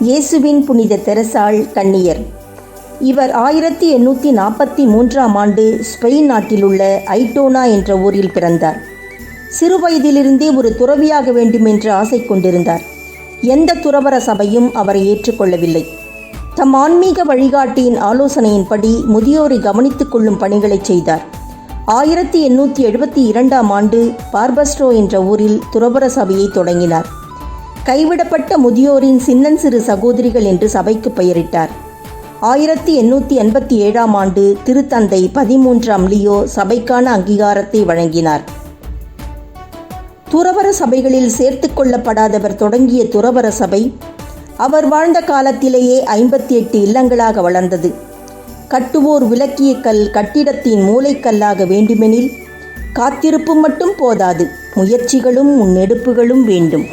இயேசுவின் புனித தெரசாள் கன்னியர். இவர் 1843 ஸ்பெயின் நாட்டிலுள்ள ஐட்டோனா என்ற ஊரில் பிறந்தார். சிறுவயதிலிருந்தே ஒரு துறவியாக வேண்டும் என்று ஆசை கொண்டிருந்தார். எந்த துறவற சபையும் அவரை ஏற்றுக்கொள்ளவில்லை. தம் ஆன்மீக வழிகாட்டியின் ஆலோசனையின்படி முதியோரை கவனித்துக் கொள்ளும் பணிகளை செய்தார். 1872 பார்பஸ்டோ என்ற ஊரில் துறவற சபையை தொடங்கினார். கைவிடப்பட்ட முதியோரின் சின்னஞ்சிறு சகோதரிகள் என்று சபைக்கு பெயரிட்டார். 1887 திருத்தந்தை 13 லியோ சபைக்கான அங்கீகாரத்தை வழங்கினார். துறவற சபைகளில் சேர்த்து கொள்ளப்படாதவர் தொடங்கிய துறவற சபை அவர் வாழ்ந்த காலத்திலேயே 58 இல்லங்களாக வளர்ந்தது. கட்டுவோர் விலக்கிய கல் கட்டிடத்தின் மூலைக்கல்லாக வேண்டுமெனில் காத்திருப்பு மட்டும் போதாது, முயற்சிகளும் முன்னெடுப்புகளும் வேண்டும்.